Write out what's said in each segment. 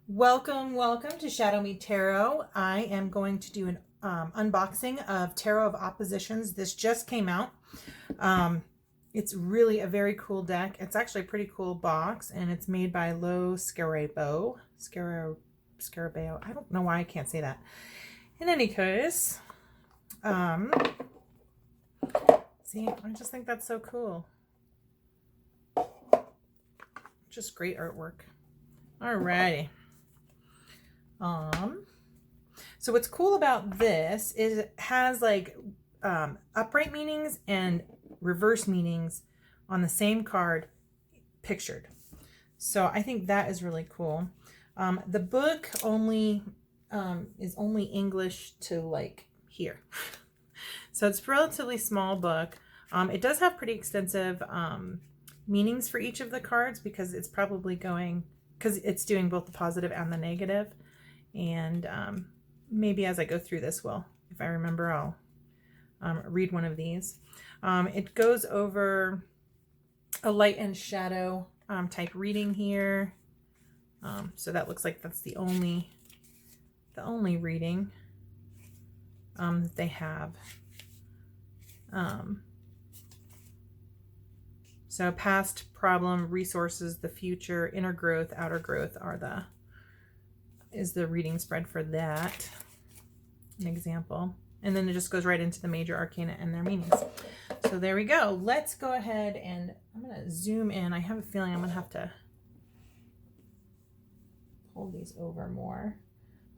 Welcome to ShadowMeTarot. I am going to do an unboxing of Tarot of Oppositions. This just came out. It's really a very cool deck. It's actually a pretty cool box, and it's made by Scarabeo. I don't know why I can't say that. In any case, see, I just think that's so cool. Just great artwork. Alrighty. So what's cool about this is it has like upright meanings and reverse meanings on the same card pictured. So I think that is really cool. The book only is only English to like here. So it's a relatively small book. It does have pretty extensive meanings for each of the cards because it's probably going, because it's doing both the positive and the negative. And maybe as I go through this, if I remember, I'll read one of these. It goes over a light and shadow type reading here. So that looks like that's the only reading that they have. So past, problem, resources, the future, inner growth, outer growth is the reading spread for that, an example. And then it just goes right into the major arcana and their meanings. So there we go. Let's go ahead and I'm going to zoom in. I have a feeling I'm going to have to pull these over more.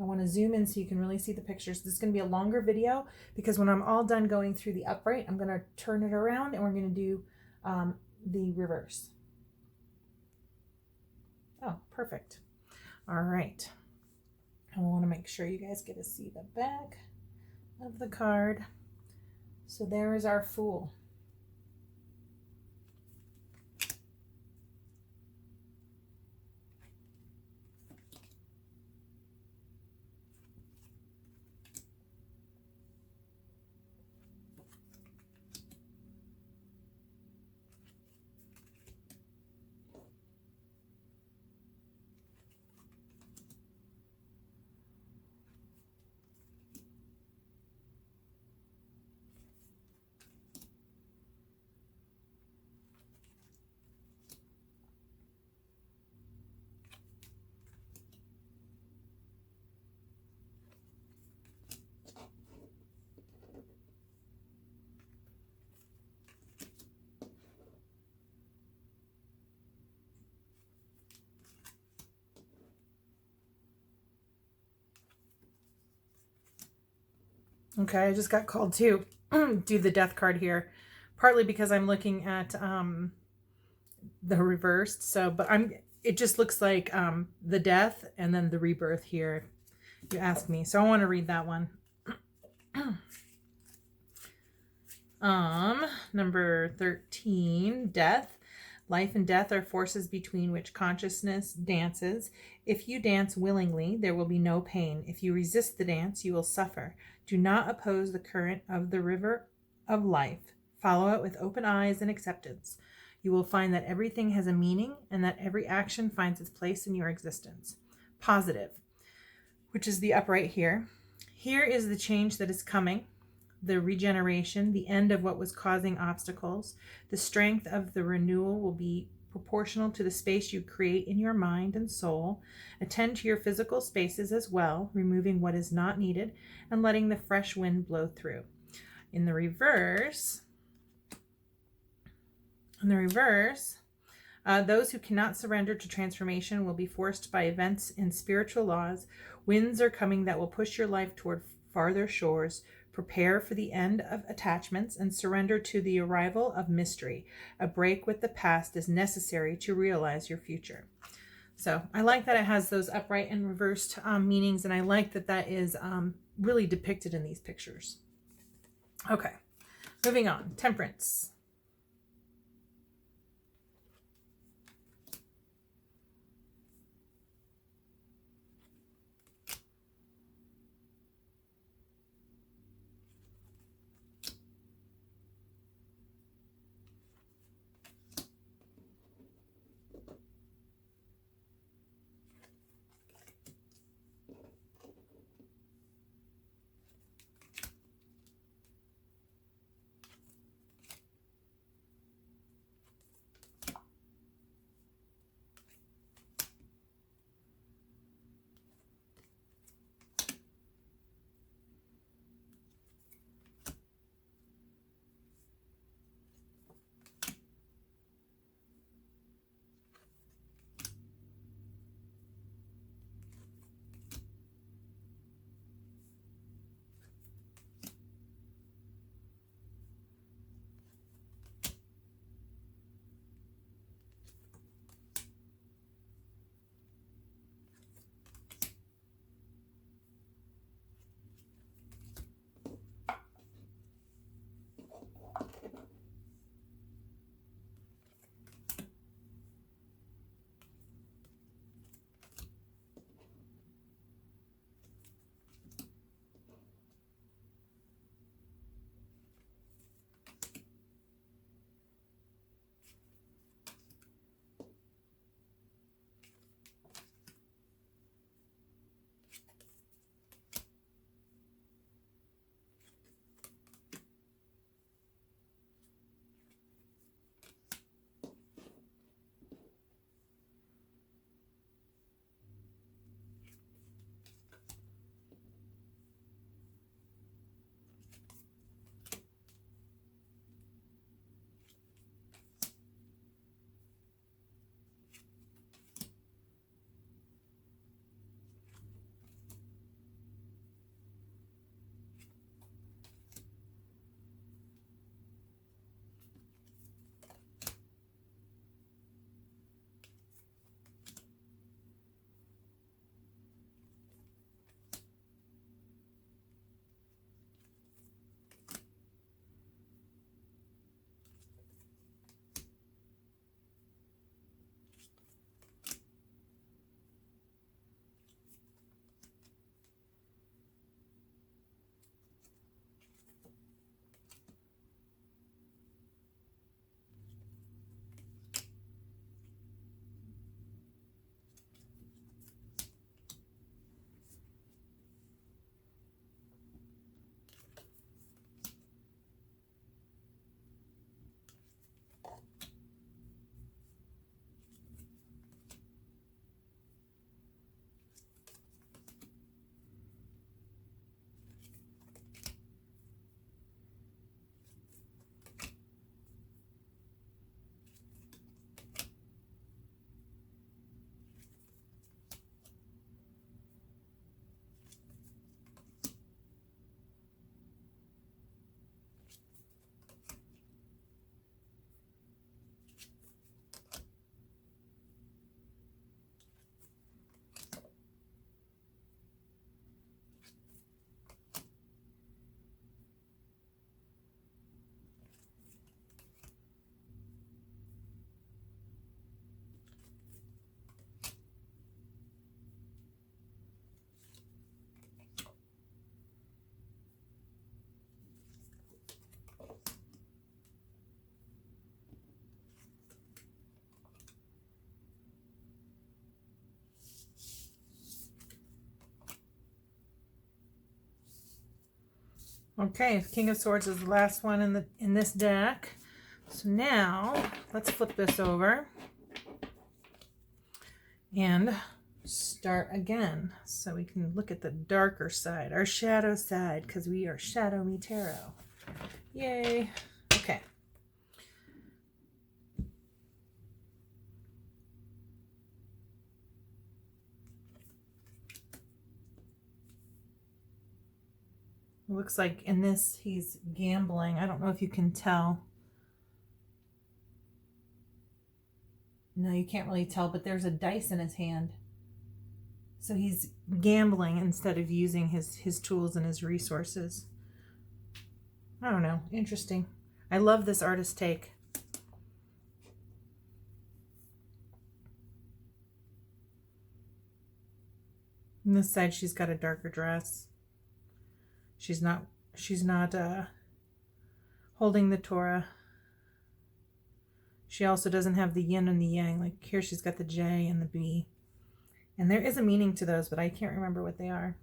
I want to zoom in so you can really see the pictures. This is going to be a longer video because when I'm all done going through the upright, I'm going to turn it around and we're going to do the reverse. Oh, perfect. All right. I want to make sure you guys get to see the back of the card. So there is our Fool. Okay, I just got called to do the death card here, partly because I'm looking at the reversed. So, but it just looks like the death and then the rebirth here, if you ask me. So I want to read that one. Number 13, death. Life and death are forces between which consciousness dances. If you dance willingly, there will be no pain. If you resist the dance, you will suffer. Do not oppose the current of the river of life. Follow it with open eyes and acceptance. You will find that everything has a meaning and that every action finds its place in your existence. Positive, which is the upright here. Here is the change that is coming. The regeneration, the end of what was causing obstacles. The strength of the renewal will be proportional to the space you create in your mind and soul. Attend to your physical spaces as well, removing what is not needed and letting the fresh wind blow through. In the reverse, those who cannot surrender to transformation will be forced by events in spiritual laws. Winds are coming that will push your life toward farther shores. Prepare for the end of attachments and surrender to the arrival of mystery. A break with the past is necessary to realize your future. So I like that it has those upright and reversed meanings, and I like that that is really depicted in these pictures. Okay, moving on. Temperance. Okay, King of Swords is the last one in this deck. So now let's flip this over and start again so we can look at the darker side, our shadow side, because we are ShadowMeTarot. Yay. Okay. It looks like in this he's gambling. I don't know if you can tell. No, you can't really tell, but there's a dice in his hand. So he's gambling instead of using his tools and his resources. I don't know. Interesting. I love this artist take. On this side, she's got a darker dress. She's not holding the Torah. She also doesn't have the yin and the yang. Like here, she's got the J and the B. And there is a meaning to those, but I can't remember what they are.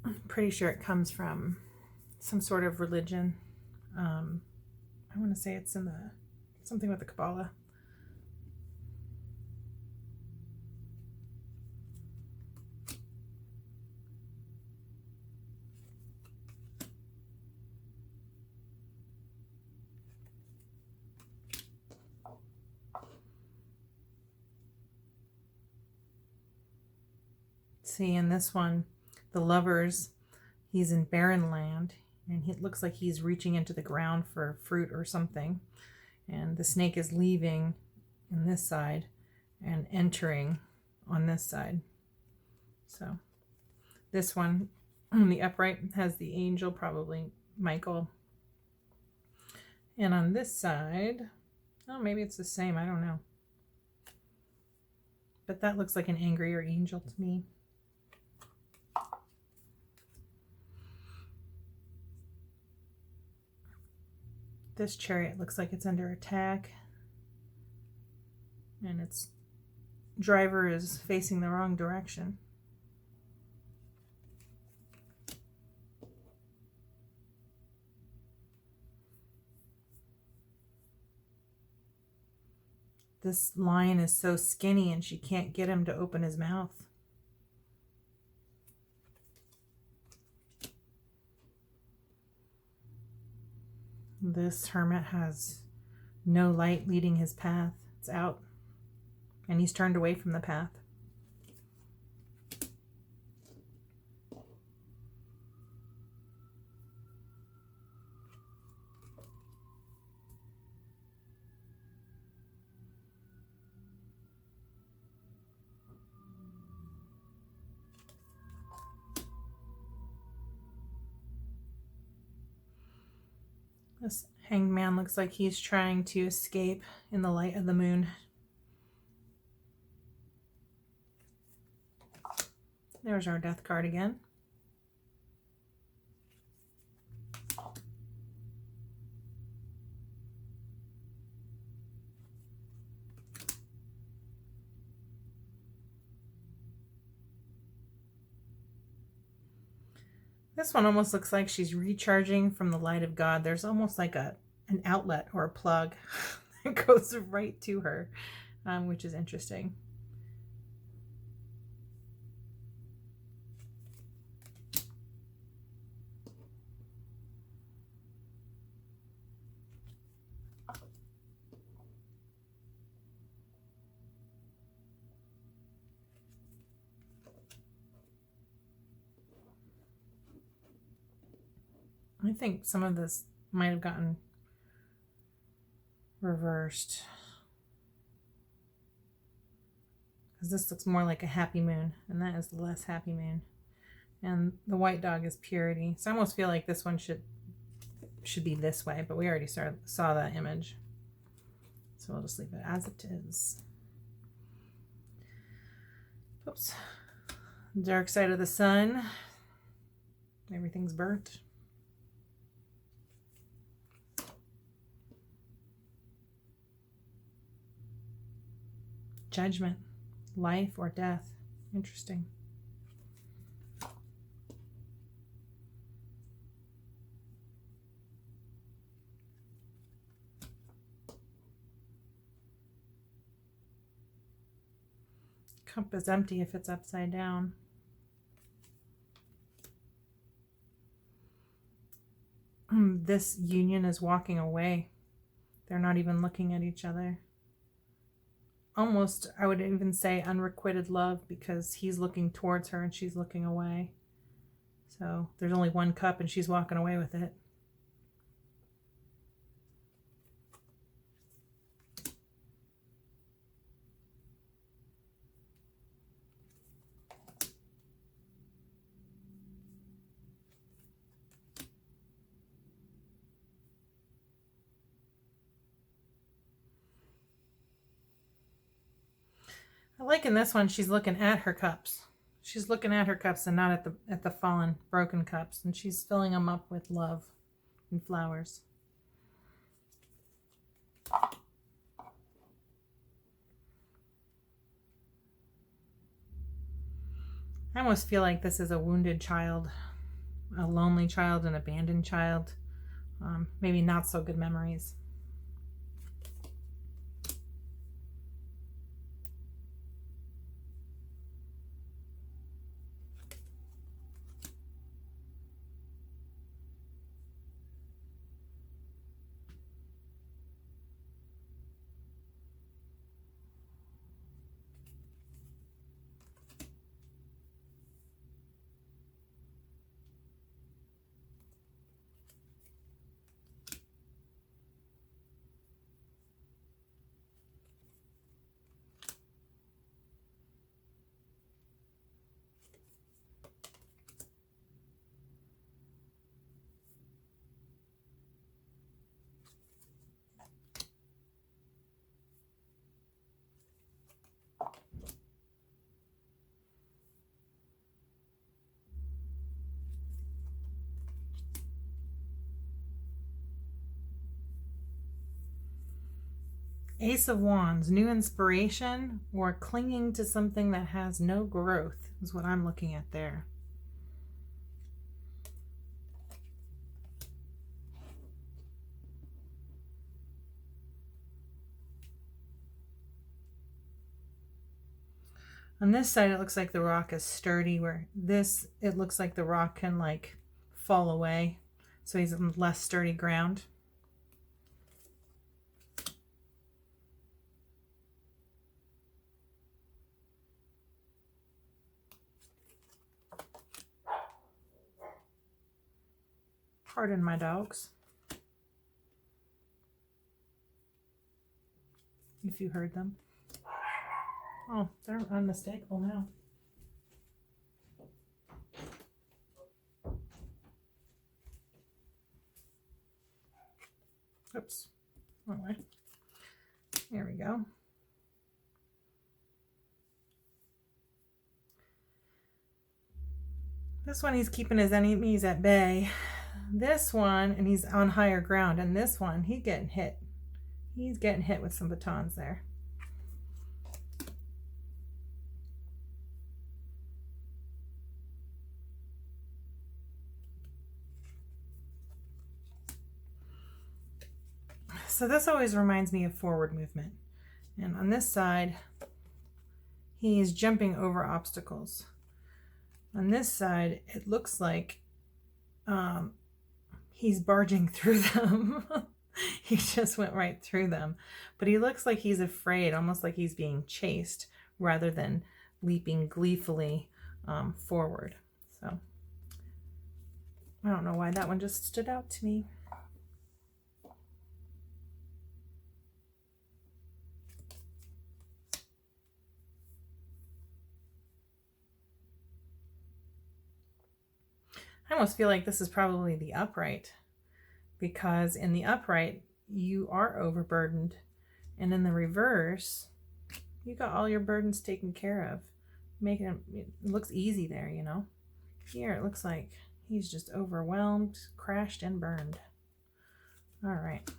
I'm pretty sure it comes from some sort of religion. I want to say it's in something with the Kabbalah. See, in this one, the lovers, he's in barren land, and it looks like he's reaching into the ground for fruit or something. And the snake is leaving in this side and entering on this side. So this one, the upright, has the angel, probably Michael. And on this side, oh, maybe it's the same, I don't know. But that looks like an angrier angel to me. This chariot looks like it's under attack, and its driver is facing the wrong direction. This lion is so skinny and she can't get him to open his mouth. This hermit has no light leading his path. It's out. And he's turned away from the path. This hanged man looks like he's trying to escape in the light of the moon. There's our death card again. This one almost looks like she's recharging from the light of God. There's almost like an outlet or a plug that goes right to her, which is interesting. I think some of this might have gotten reversed, because this looks more like a happy moon, and that is the less happy moon. And the white dog is purity. So I almost feel like this one should be this way, but we already saw that image. So we'll just leave it as it is. Oops. Dark side of the sun. Everything's burnt. Judgment, life or death. Interesting. Cup is empty if it's upside down. This union is walking away. They're not even looking at each other. Almost, I would even say unrequited love, because he's looking towards her and she's looking away. So there's only one cup and she's walking away with it. I like in this one, she's looking at her cups. She's looking at her cups and not at the fallen, broken cups. And she's filling them up with love and flowers. I almost feel like this is a wounded child, a lonely child, an abandoned child. Maybe not so good memories. Ace of Wands, new inspiration or clinging to something that has no growth is what I'm looking at there. On this side, it looks like the rock is sturdy, where this, it looks like the rock can like fall away. So he's on less sturdy ground. Pardon my dogs, if you heard them. Oh, they're unmistakable now. Oops, wrong way. There we go. This one, he's keeping his enemies at bay. This one, and he's on higher ground. And this one, he's getting hit. He's getting hit with some batons there. So this always reminds me of forward movement. And on this side, he is jumping over obstacles. On this side, it looks like he's barging through them. He just went right through them. But he looks like he's afraid, almost like he's being chased, rather than leaping gleefully forward. So I don't know why that one just stood out to me. I almost feel like this is probably the upright, because in the upright, you are overburdened. And in the reverse, you got all your burdens taken care of. Making it looks easy there, you know. Here, it looks like he's just overwhelmed, crashed, and burned. All right.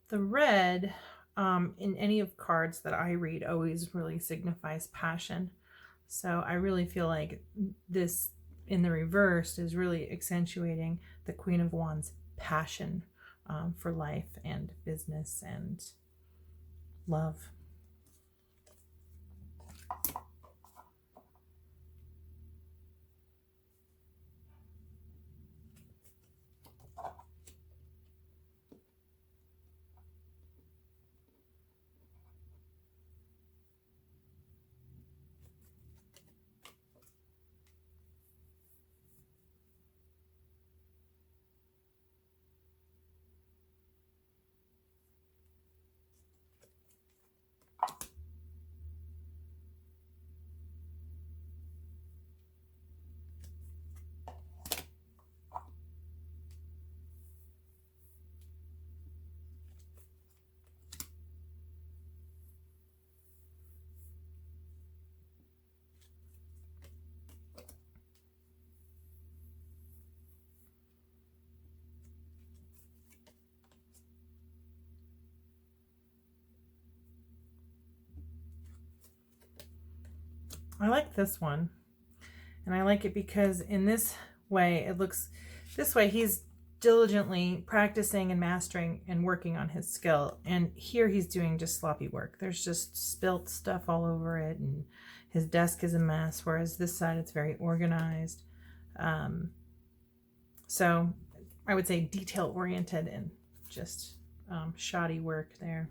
The red in any of cards that I read always really signifies passion. So I really feel like this in the reverse is really accentuating the Queen of Wands passion for life and business and love. I like this one, and I like it because in this way, it looks this way, he's diligently practicing and mastering and working on his skill. And here he's doing just sloppy work. There's just spilt stuff all over it, and his desk is a mess, whereas this side it's very organized. So I would say detail oriented and just shoddy work there.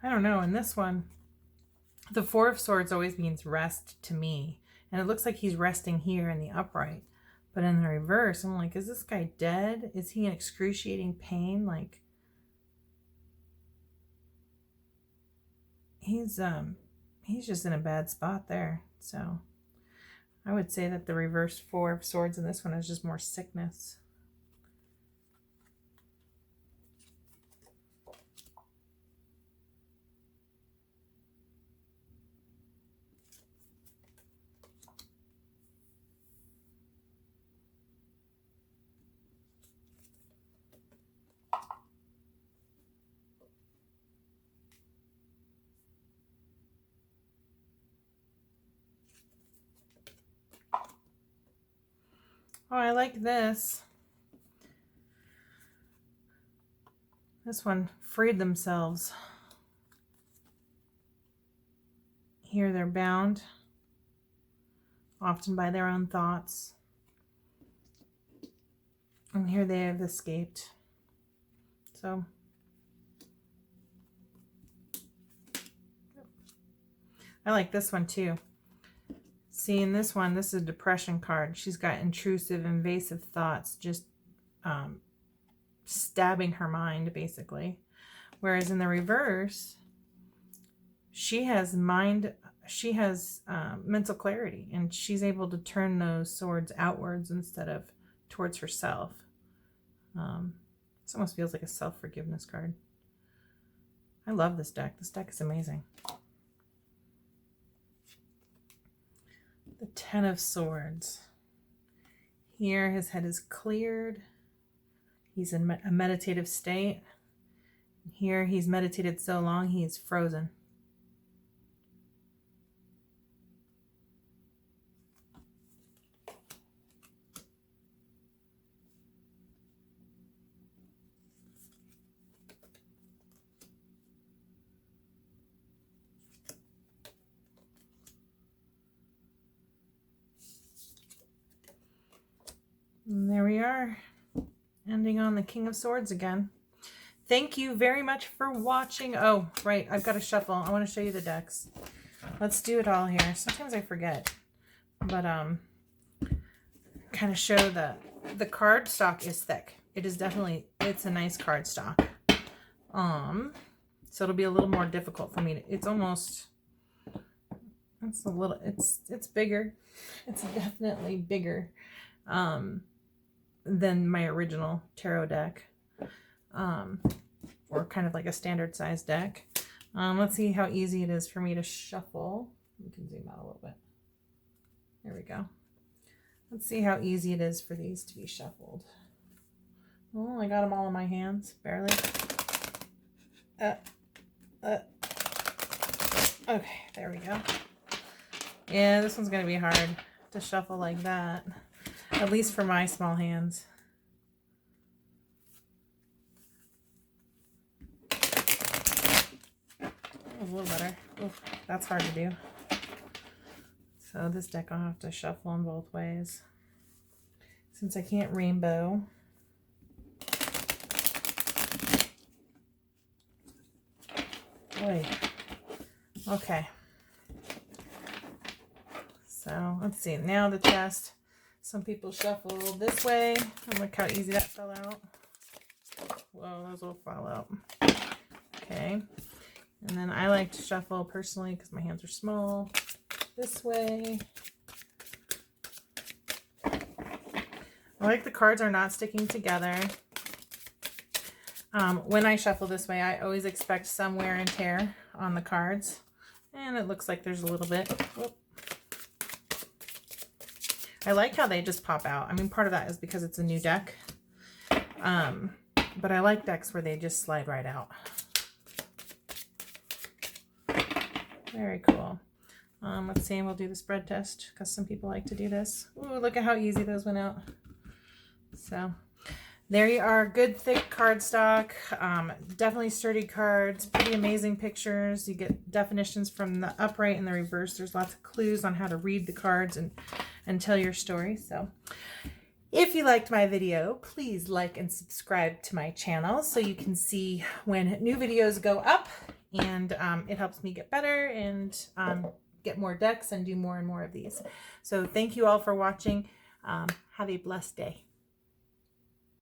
I don't know. In this one, the Four of Swords always means rest to me. And it looks like he's resting here in the upright. But in the reverse, I'm like, is this guy dead? Is he in excruciating pain? Like, he's just in a bad spot there. So I would say that the reverse Four of Swords in this one is just more sickness. Oh, I like this. This one freed themselves. Here they're bound, often by their own thoughts. And here they have escaped. So I like this one too. See, in this one, this is a depression card. She's got intrusive, invasive thoughts, just stabbing her mind, basically. Whereas in the reverse, she has mental clarity, and she's able to turn those swords outwards instead of towards herself. This almost feels like a self-forgiveness card. I love this deck. This deck is amazing. The Ten of Swords. Here, his head is cleared. He's in a meditative state. Here, he's meditated so long, he's frozen. we are, ending on the King of Swords again. Thank you very much for watching. Oh, right, I've got to shuffle. I want to show you the decks. Let's do it all here. Sometimes I forget, but kind of show that the card stock is thick. It is definitely, it's a nice card stock. So it'll be a little more difficult for me to, it's almost, it's a little, it's bigger. It's definitely bigger than my original tarot deck, or kind of like a standard size deck. Let's see how easy it is for me to shuffle. We can zoom out a little bit. There we go. Let's see how easy it is for these to be shuffled. Oh, I got them all in my hands, barely. Okay, there we go. Yeah, this one's going to be hard to shuffle like that, at least for my small hands. A little better. Oof, that's hard to do. So this deck I'll have to shuffle in both ways. Since I can't rainbow. Boy. Okay. So let's see. Now the chest. Some people shuffle this way. And look how easy that fell out. Whoa, those will fall out. Okay. And then I like to shuffle personally because my hands are small. This way. I like the cards are not sticking together. When I shuffle this way, I always expect some wear and tear on the cards. And it looks like there's a little bit. Whoop. I like how they just pop out. I mean, part of that is because it's a new deck. But I like decks where they just slide right out. Very cool. Let's see, and we'll do the spread test because some people like to do this. Ooh, look at how easy those went out. So there you are. Good thick cardstock. Definitely sturdy cards. Pretty amazing pictures. You get definitions from the upright and the reverse. There's lots of clues on how to read the cards and tell your story. So if you liked my video, please like and subscribe to my channel so you can see when new videos go up. And it helps me get better and get more decks and do more and more of these. So thank you all for watching. Have a blessed day.